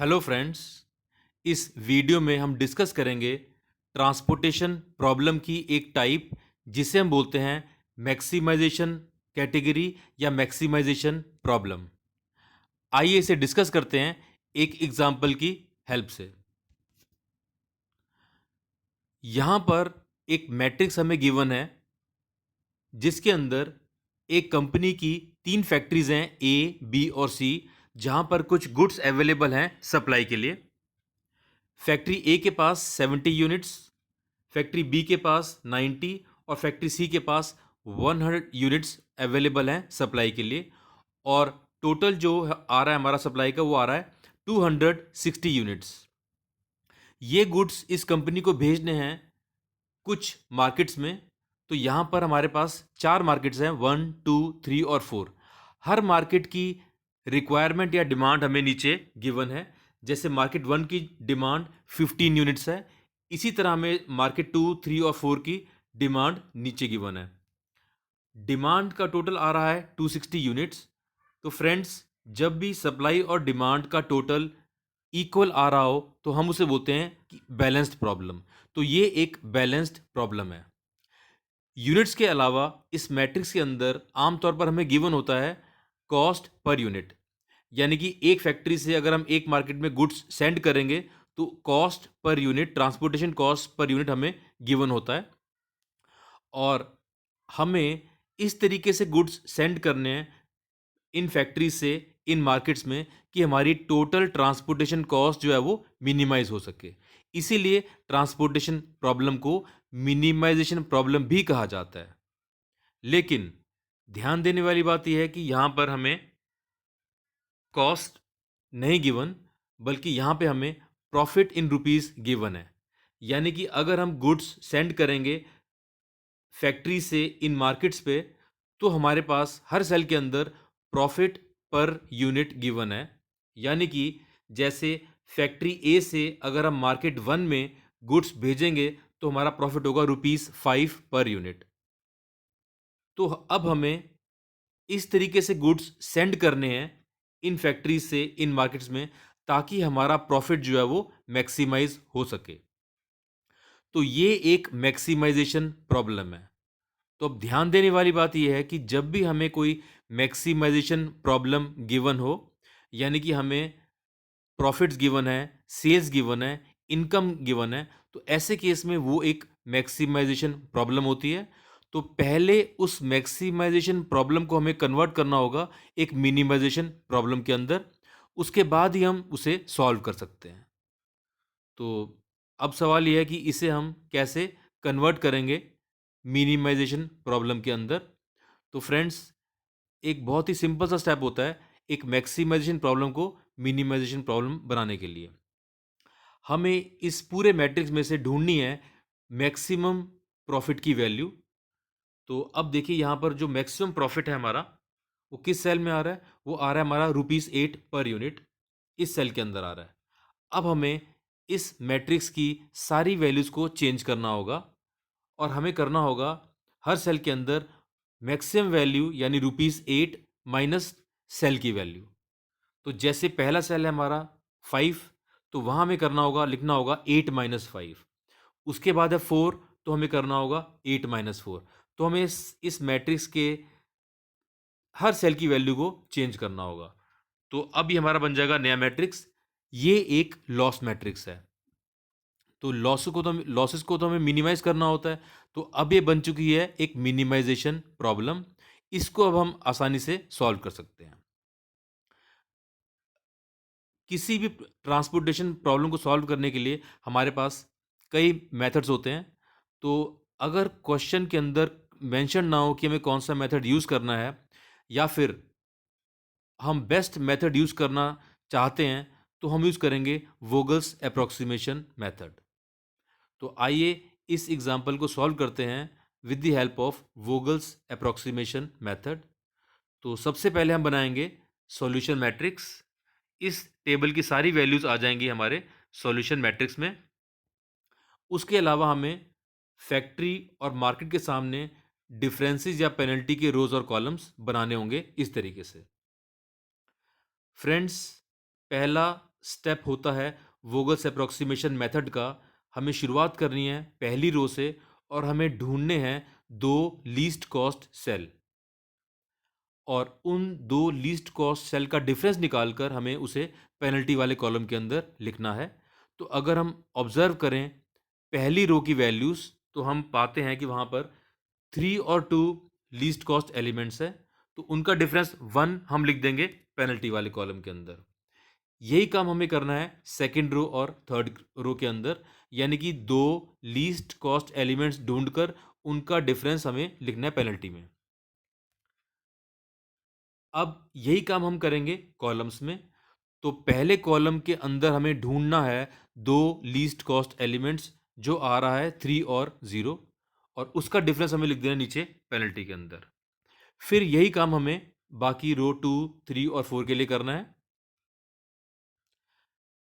Hello friends. इस video में हम डिस्कस करेंगे ट्रांसपोर्टेशन प्रॉब्लम की एक टाइप जिसे हम बोलते हैं मैक्सिमाइजेशन कैटेगरी या मैक्सिमाइजेशन प्रॉब्लम। आइए इसे डिस्कस करते हैं एक एग्जांपल की हेल्प से। यहां पर एक मैट्रिक्स हमें गिवन है जिसके अंदर एक कंपनी की 3 फैक्ट्रीज हैं, ए, बी और सी, जहां पर कुछ गुड्स अवेलेबल हैं सप्लाई के लिए। फैक्ट्री ए के पास 70 यूनिट्स, फैक्ट्री बी के पास 90 और फैक्ट्री सी के पास 100 यूनिट्स अवेलेबल हैं सप्लाई के लिए। और टोटल जो आ रहा है हमारा सप्लाई का वो आ रहा है 260 यूनिट्स। ये गुड्स इस कंपनी को भेजने हैं कुछ मार्केट्स में। तो यहाँ पर हमारे पास 4 मार्केट्स हैं, 1, 2, 3 और 4। हर मार्केट की रिक्वायरमेंट या डिमांड हमें नीचे गिवन है। जैसे मार्केट 1 की डिमांड 15 यूनिट्स है, इसी तरह हमें मार्केट 2, 3 और 4 की डिमांड नीचे गिवन है। डिमांड का टोटल आ रहा है 260 यूनिट्स। तो फ्रेंड्स, जब भी सप्लाई और डिमांड का टोटल इक्वल आ रहा हो तो हम उसे बोलते हैं कि बैलेंस्ड प्रॉब्लम। तो ये एक बैलेंस्ड प्रॉब्लम है। यूनिट्स के अलावा इस मैट्रिक्स के अंदर आमतौर पर हमें गिवन होता है कॉस्ट पर यूनिट। यानी कि एक फैक्ट्री से अगर हम एक मार्केट में गुड्स सेंड करेंगे तो cost per unit, transportation cost per unit हमें गिवन होता है। और हमें इस तरीके से गुड्स सेंड करने हैं इन फैक्ट्री से इन मार्केट्स में कि हमारी टोटल ट्रांसपोर्टेशन कॉस्ट जो है वो मिनिमाइज हो सके। इसीलिए ट्रांसपोर्टेशन प्रॉब्लम को मिनिमाइजेशन प्रॉब्लम भी कहा जाता है। लेकिन ध्यान देने वाली बात यह है कि यहां पर हमें कॉस्ट नहीं गिवन, बल्कि यहां पे हमें प्रॉफिट इन रुपीस गिवन है। यानी कि अगर हम गुड्स सेंड करेंगे फैक्ट्री से इन मार्केट्स पे तो हमारे पास हर सेल के अंदर प्रॉफिट पर यूनिट गिवन है। यानी कि जैसे फैक्ट्री ए से अगर हम मार्केट 1 में गुड्स भेजेंगे तो हमारा प्रॉफिट होगा ₹5 पर यूनिट। तो अब हमें इस तरीके से गुड्स सेंड करने हैं इन फैक्ट्रीज से इन मार्केट्स में ताकि हमारा प्रॉफिट जो है वो मैक्सिमाइज हो सके। तो ये एक मैक्सिमाइजेशन प्रॉब्लम है। तो अब ध्यान देने वाली बात यह है कि जब भी हमें कोई मैक्सिमाइजेशन प्रॉब्लम गिवन हो, यानी कि हमें प्रॉफिट्स गिवन है, सेल्स गिवन है, इनकम गिवन है, तो ऐसे केस में वो एक मैक्सिमाइजेशन प्रॉब्लम होती है। तो पहले उस मैक्सिमाइजेशन प्रॉब्लम को हमें कन्वर्ट करना होगा एक मिनिमाइजेशन प्रॉब्लम के अंदर। उसके बाद ही हम उसे सॉल्व कर सकते हैं। तो अब सवाल यह है कि इसे हम कैसे कन्वर्ट करेंगे मिनिमाइजेशन प्रॉब्लम के अंदर। तो फ्रेंड्स, एक बहुत ही सिंपल सा स्टेप होता है एक मैक्सिमाइजेशन प्रॉब्लम को मिनिमाइजेशन प्रॉब्लम बनाने के लिए। हमें इस पूरे मैट्रिक्स में से ढूंढनी है मैक्सिमम प्रॉफिट की वैल्यू। तो अब देखिए यहाँ पर जो मैक्सिमम प्रॉफिट है हमारा वो किस सेल में आ रहा है, वो आ रहा है हमारा ₹8 पर यूनिट, इस सेल के अंदर आ रहा है। अब हमें इस मैट्रिक्स की सारी वैल्यूज को चेंज करना होगा और हमें करना होगा हर सेल के अंदर मैक्सिमम वैल्यू यानी ₹8 माइनस सेल की वैल्यू। तो जैसे पहला सेल है हमारा 5, तो वहां हमें करना होगा, लिखना होगा 8 माइनस 5। उसके बाद है 4, तो हमें करना होगा 8 माइनस 4। तो हमें इस मैट्रिक्स के हर सेल की वैल्यू को चेंज करना होगा। तो अब ये हमारा बन जाएगा नया मैट्रिक्स। ये एक लॉस मैट्रिक्स है। तो लॉसेस को तो हमें मिनिमाइज करना होता है। तो अब ये बन चुकी है एक मिनिमाइजेशन प्रॉब्लम। इसको अब हम आसानी से सॉल्व कर सकते हैं। किसी भी ट्रांसपोर्टेशन प्रॉब्लम को सॉल्व करने के लिए हमारे पास कई मेथड्स होते हैं। तो अगर क्वेश्चन के अंदर मेंशन ना हो कि हमें कौन सा मेथड यूज करना है या फिर हम बेस्ट मेथड यूज करना चाहते हैं तो हम यूज करेंगे वोगल्स अप्रोक्सीमेशन मेथड। तो आइए इस एग्जाम्पल को सॉल्व करते हैं with the help of Vogel's approximation method. तो सबसे पहले हम बनाएंगे सॉल्यूशन मैट्रिक्स। इस टेबल की सारी वैल्यूज आ जाएंगी हमारे सॉल्यूशन मैट्रिक्स में। उसके अलावा हमें फैक्ट्री और मार्केट के सामने डिफरेंसेस या पेनल्टी के रोज और कॉलम्स बनाने होंगे इस तरीके से। फ्रेंड्स, पहला स्टेप होता है वोगल्स अप्रोक्सीमेशन मेथड का। हमें शुरुआत करनी है पहली रो से और हमें ढूंढने हैं दो लीस्ट कॉस्ट सेल, और उन दो लीस्ट कॉस्ट सेल का डिफरेंस निकालकर हमें उसे पेनल्टी वाले कॉलम के अंदर लिखना है। तो अगर हम ऑब्जर्व करें पहली रो की वैल्यूज, तो हम पाते हैं कि वहां पर 3 और 2 लीस्ट कॉस्ट एलिमेंट्स है, तो उनका डिफरेंस 1 हम लिख देंगे पेनल्टी वाले कॉलम के अंदर। यही काम हमें करना है सेकंड रो और थर्ड रो के अंदर, यानी कि दो लीस्ट कॉस्ट एलिमेंट्स ढूंढकर उनका डिफरेंस हमें लिखना है पेनल्टी में। अब यही काम हम करेंगे कॉलम्स में। तो पहले कॉलम के अंदर हमें ढूंढना है दो लीस्ट कॉस्ट एलिमेंट्स, जो आ रहा है 3 और 0, और उसका डिफरेंस हमें लिख देना नीचे पेनल्टी के अंदर। फिर यही काम हमें बाकी रो 2, 3 और 4 के लिए करना है।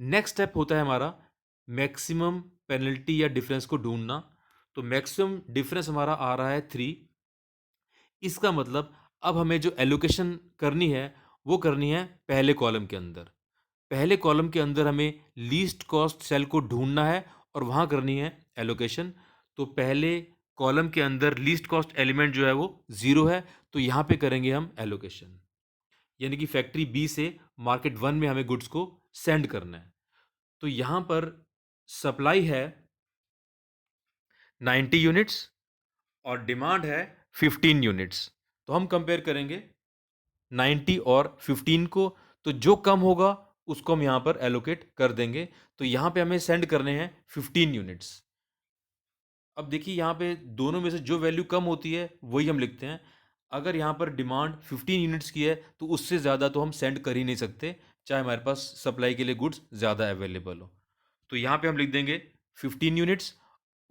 नेक्स्ट स्टेप होता है हमारा मैक्सिमम पेनल्टी या डिफरेंस को ढूंढना। तो मैक्सिमम डिफरेंस हमारा आ रहा है 3। इसका मतलब अब हमें जो एलोकेशन करनी है वो करनी है पहले कॉलम के अंदर। पहले कॉलम के अंदर हमें लीस्ट कॉस्ट सेल को ढूंढना है और वहां करनी है एलोकेशन। तो पहले कॉलम के अंदर लीस्ट कॉस्ट एलिमेंट जो है वो 0 है, तो यहां पे करेंगे हम एलोकेशन, यानी कि फैक्ट्री बी से मार्केट 1 में हमें गुड्स को सेंड करना है। तो यहां पर सप्लाई है 90 यूनिट्स और डिमांड है 15 यूनिट्स। तो हम कंपेयर करेंगे 90 और 15 को, तो जो कम होगा उसको हम यहां पर एलोकेट कर देंगे। तो यहां पे हमें सेंड करने हैं 15 यूनिट्स। अब देखिए यहाँ पे दोनों में से जो वैल्यू कम होती है वही हम लिखते हैं। अगर यहाँ पर डिमांड 15 यूनिट्स की है तो उससे ज़्यादा तो हम सेंड कर ही नहीं सकते, चाहे हमारे पास सप्लाई के लिए गुड्स ज़्यादा अवेलेबल हो। तो यहाँ पे हम लिख देंगे 15 यूनिट्स।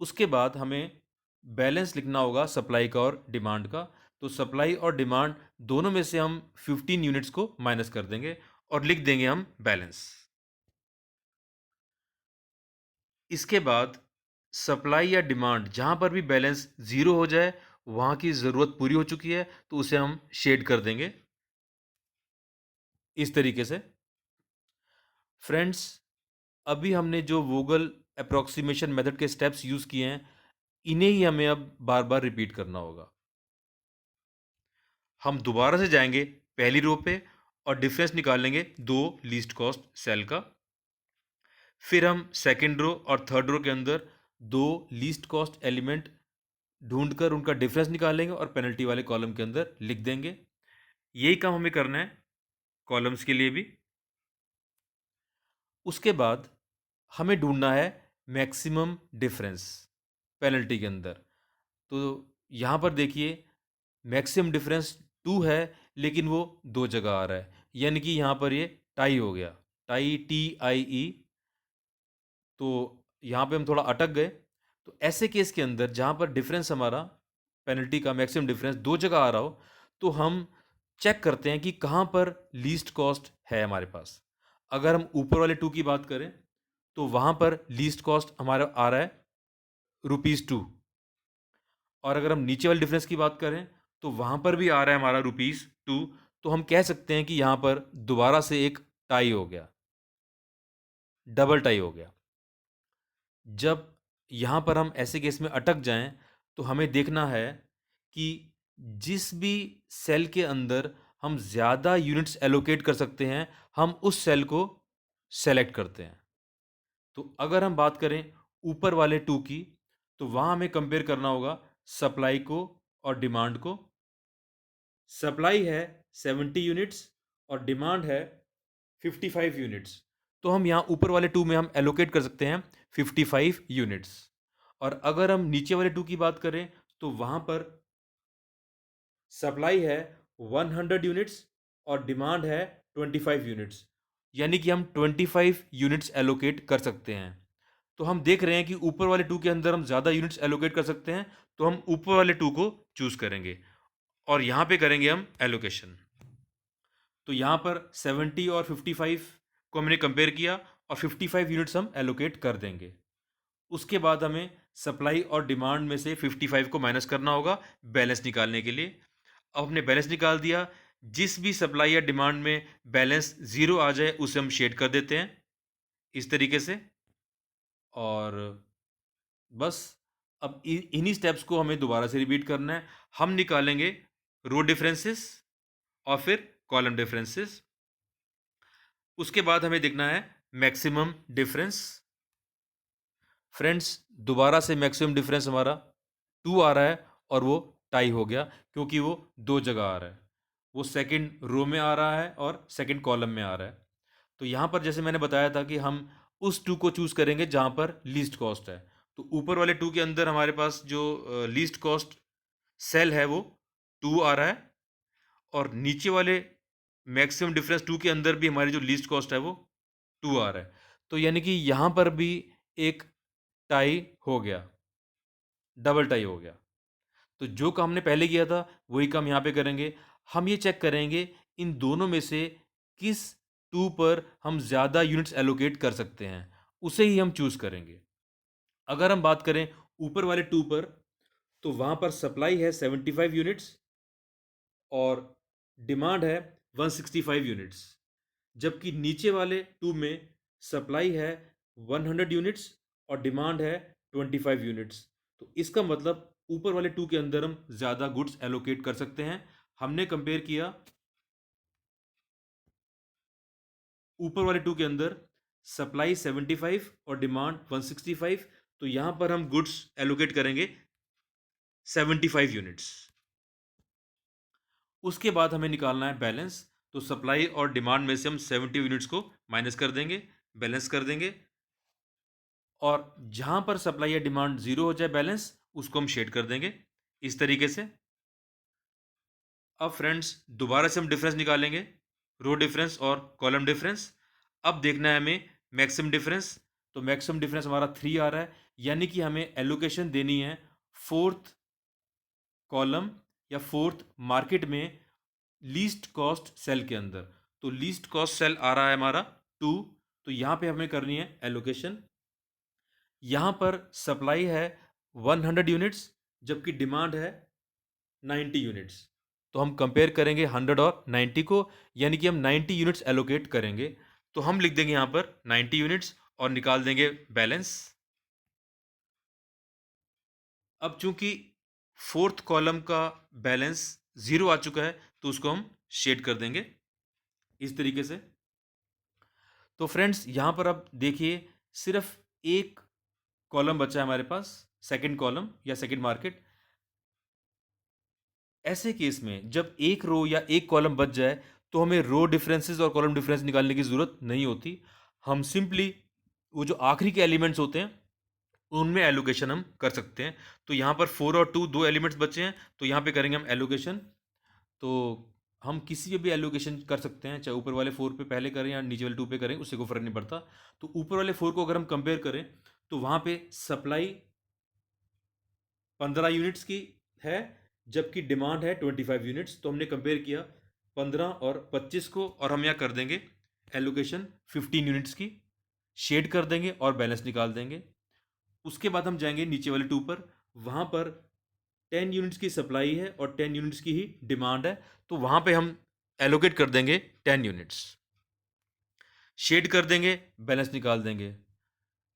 उसके बाद हमें बैलेंस लिखना होगा सप्लाई का और डिमांड का। तो सप्लाई और डिमांड दोनों में से हम 15 यूनिट्स को माइनस कर देंगे और लिख देंगे हम बैलेंस। इसके बाद सप्लाई या डिमांड जहां पर भी बैलेंस 0 हो जाए वहां की ज़रूरत पूरी हो चुकी है, तो उसे हम शेड कर देंगे इस तरीके से। फ्रेंड्स, अभी हमने जो वोगल अप्रोक्सीमेशन मेथड के स्टेप्स यूज़ किए हैं, इन्हें ही हमें अब बार बार रिपीट करना होगा। हम दोबारा से जाएंगे पहली रो पे और डिफरेंस निकाल लेंगे दो लीस्ट कॉस्ट सेल का। फिर हम सेकेंड रो और थर्ड रो के अंदर दो लीस्ट कॉस्ट एलिमेंट ढूंढकर उनका डिफरेंस निकालेंगे और पेनल्टी वाले कॉलम के अंदर लिख देंगे। यही काम हमें करना है कॉलम्स के लिए भी। उसके बाद हमें ढूंढना है मैक्सिमम डिफरेंस पेनल्टी के अंदर। तो यहाँ पर देखिए मैक्सिमम डिफरेंस 2 है, लेकिन वो दो जगह आ रहा है, यानी कि यहाँ पर ये टाई हो गया, टाई TIE। तो यहाँ पे हम थोड़ा अटक गए। तो ऐसे केस के अंदर जहाँ पर डिफरेंस हमारा पेनल्टी का मैक्सिमम डिफरेंस दो जगह आ रहा हो, तो हम चेक करते हैं कि कहाँ पर लीस्ट कॉस्ट है हमारे पास। अगर हम ऊपर वाले 2 की बात करें तो वहाँ पर लीस्ट कॉस्ट हमारा आ रहा है ₹2। और अगर हम नीचे वाले डिफरेंस की बात करें तो वहाँ पर भी आ रहा है हमारा ₹2। तो हम कह सकते हैं कि यहाँ पर दोबारा से एक टाई हो गया, डबल टाई हो गया। जब यहाँ पर हम ऐसे केस में अटक जाएं तो हमें देखना है कि जिस भी सेल के अंदर हम ज़्यादा यूनिट्स एलोकेट कर सकते हैं, हम उस सेल को सेलेक्ट करते हैं। तो अगर हम बात करें ऊपर वाले 2 की, तो वहाँ हमें कंपेयर करना होगा सप्लाई को और डिमांड को। सप्लाई है 70 यूनिट्स और डिमांड है 55 यूनिट्स। तो हम यहाँ ऊपर वाले 2 में हम एलोकेट कर सकते हैं 55 यूनिट्स। और अगर हम नीचे वाले 2 की बात करें तो वहाँ पर सप्लाई है 100 यूनिट्स और डिमांड है 25 यूनिट्स, यानी कि हम 25 यूनिट्स एलोकेट कर सकते हैं। तो हम देख रहे हैं कि ऊपर वाले 2 के अंदर हम ज़्यादा यूनिट्स एलोकेट कर सकते हैं, तो हम ऊपर वाले 2 को चूज़ करेंगे और यहाँ पे करेंगे हम एलोकेशन। तो यहाँ पर 70 और 55 को हमने कंपेयर किया और 55 यूनिट्स हम एलोकेट कर देंगे। उसके बाद हमें सप्लाई और डिमांड में से 55 को माइनस करना होगा बैलेंस निकालने के लिए। अब हमने बैलेंस निकाल दिया। जिस भी सप्लाई या डिमांड में बैलेंस 0 आ जाए उसे हम शेड कर देते हैं। इस तरीके से। और बस अब इन्हीं स्टेप्स को हमें दोबारा से रिपीट करना है। हम निकालेंगे रो डिफरेंसेस और फिर कॉलम डिफरेंसेस। उसके बाद हमें देखना है मैक्सिमम डिफरेंस। फ्रेंड्स, दोबारा से मैक्सिमम डिफरेंस हमारा 2 आ रहा है और वो टाई हो गया क्योंकि वो दो जगह आ रहा है। वो सेकंड रो में आ रहा है और सेकंड कॉलम में आ रहा है। तो यहाँ पर जैसे मैंने बताया था कि हम उस 2 को चूज करेंगे जहाँ पर लीस्ट कॉस्ट है। तो ऊपर वाले 2 के अंदर हमारे पास जो लीस्ट कॉस्ट सेल है वो 2 आ रहा है, और नीचे वाले मैक्सिमम डिफरेंस 2 के अंदर भी हमारी जो लीस्ट कॉस्ट है वो 2 आ रहा है। तो यानी कि यहाँ पर भी एक टाई हो गया, डबल टाई हो गया। तो जो काम हमने पहले किया था वही काम यहाँ पे करेंगे। हम ये चेक करेंगे इन दोनों में से किस 2 पर हम ज़्यादा यूनिट्स एलोकेट कर सकते हैं, उसे ही हम चूज़ करेंगे। अगर हम बात करें ऊपर वाले 2 पर, तो वहाँ पर सप्लाई है 75 यूनिट्स और डिमांड है 165 यूनिट्स। जबकि नीचे वाले 2 में सप्लाई है 100 यूनिट्स और डिमांड है 25 यूनिट्स। तो इसका मतलब ऊपर वाले 2 के अंदर हम ज़्यादा गुड्स एलोकेट कर सकते हैं। हमने कंपेयर किया ऊपर वाले 2 के अंदर सप्लाई 75 और डिमांड 165, तो यहाँ पर हम गुड्स एलोकेट करेंगे 75 यूनिट्स। उसके बाद हमें निकालना है बैलेंस। तो सप्लाई और डिमांड में से हम 70 यूनिट्स को माइनस कर देंगे, बैलेंस कर देंगे, और जहां पर सप्लाई या डिमांड जीरो हो जाए बैलेंस, उसको हम शेड कर देंगे इस तरीके से। अब फ्रेंड्स दोबारा से हम डिफरेंस निकालेंगे, रो डिफरेंस और कॉलम डिफरेंस। अब देखना है हमें मैक्सिमम डिफरेंस। तो मैक्सिमम डिफरेंस हमारा 3 आ रहा है, यानी कि हमें एलोकेशन देनी है फोर्थ कॉलम या फोर्थ मार्केट में लीस्ट कॉस्ट सेल के अंदर। तो लीस्ट कॉस्ट सेल आ रहा है हमारा 2। तो यहां पे हमें करनी है एलोकेशन। यहां पर सप्लाई है 100 यूनिट्स जबकि डिमांड है 90 यूनिट्स। तो हम कंपेयर करेंगे 100 और 90 को, यानी कि हम 90 यूनिट्स एलोकेट करेंगे। तो हम लिख देंगे यहां पर 90 यूनिट्स और निकाल देंगे बैलेंस। अब चूंकि फोर्थ कॉलम का बैलेंस जीरो आ चुका है, तो उसको हम शेड कर देंगे इस तरीके से। तो फ्रेंड्स यहां पर अब देखिए सिर्फ एक कॉलम बचा है हमारे पास, सेकंड कॉलम या सेकंड मार्केट। ऐसे केस में जब एक रो या एक कॉलम बच जाए तो हमें रो डिफरेंसेस और कॉलम डिफरेंस निकालने की जरूरत नहीं होती। हम सिंपली वो जो आखिरी के एलिमेंट्स होते हैं उनमें एलोकेशन हम कर सकते हैं। तो यहाँ पर 4 और 2 दो एलिमेंट्स बचे हैं, तो यहाँ पे करेंगे हम एलोकेशन। तो हम किसी पे भी एलोकेशन कर सकते हैं, चाहे ऊपर वाले 4 पे पहले करें या नीचे वाले 2 पे करें, उससे कोई फर्क नहीं पड़ता। तो ऊपर वाले 4 को अगर हम कंपेयर करें तो वहाँ पे सप्लाई 15 यूनिट्स की है जबकि डिमांड है 25 यूनिट्स। तो हमने कंपेयर किया 15 और 25 को, और हम यहाँ कर देंगे एलोकेशन 15 यूनिट्स की, शेड कर देंगे और बैलेंस निकाल देंगे। उसके बाद हम जाएंगे नीचे वाले 2 पर। वहाँ पर 10 यूनिट्स की सप्लाई है और 10 यूनिट्स की ही डिमांड है। तो वहाँ पे हम एलोकेट कर देंगे 10 यूनिट्स, शेड कर देंगे, बैलेंस निकाल देंगे।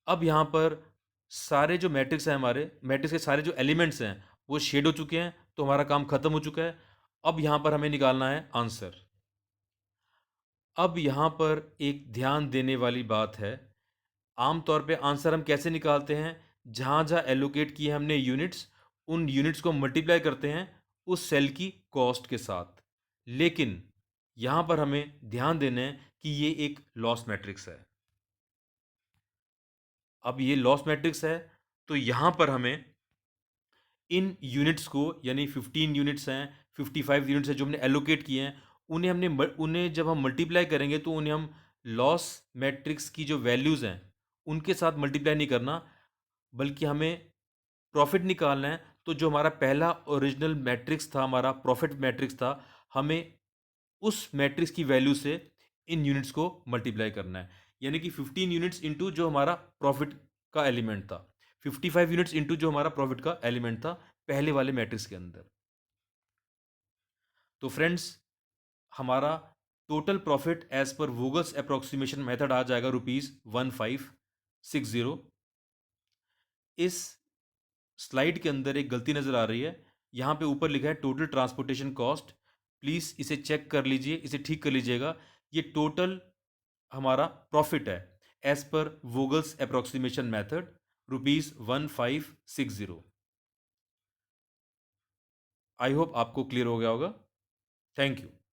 अब यहाँ पर सारे जो मैट्रिक्स हैं, हमारे मैट्रिक्स के सारे जो एलिमेंट्स हैं वो शेड हो चुके हैं, तो हमारा काम खत्म हो चुका है। अब यहाँ पर हमें निकालना है आंसर। अब यहाँ पर एक ध्यान देने वाली बात है, आमतौर पे आंसर हम कैसे निकालते हैं, जहाँ जहाँ एलोकेट किए हमने यूनिट्स, उन यूनिट्स को मल्टीप्लाई करते हैं उस सेल की कॉस्ट के साथ। लेकिन यहाँ पर हमें ध्यान देना है कि ये एक लॉस मैट्रिक्स है। अब ये लॉस मैट्रिक्स है, तो यहाँ पर हमें इन यूनिट्स को, यानी 15 यूनिट्स हैं, 55 यूनिट्स हैं जो हमने एलोकेट किए हैं, उन्हें जब हम मल्टीप्लाई करेंगे तो उन्हें हम लॉस मैट्रिक्स की जो वैल्यूज़ हैं उनके साथ मल्टीप्लाई नहीं करना, बल्कि हमें प्रॉफिट निकालना है। तो जो हमारा पहला ओरिजिनल मैट्रिक्स था, हमारा प्रॉफिट मैट्रिक्स था, हमें उस मैट्रिक्स की वैल्यू से इन यूनिट्स को मल्टीप्लाई करना है। यानी कि 15 यूनिट्स इंटू जो हमारा प्रॉफिट का एलिमेंट था, 55 यूनिट्स इंटू जो हमारा प्रॉफिट का एलिमेंट था पहले वाले मैट्रिक्स के अंदर। तो फ्रेंड्स हमारा total profit as per Vogel's approximation method आ जाएगा ₹1560। इस स्लाइड के अंदर एक गलती नजर आ रही है, यहां पे ऊपर लिखा है टोटल ट्रांसपोर्टेशन कॉस्ट। प्लीज इसे चेक कर लीजिए, इसे ठीक कर लीजिएगा। ये टोटल हमारा प्रॉफिट है as per Vogel's approximation method, ₹1560। I hope आपको क्लियर हो गया होगा। Thank you.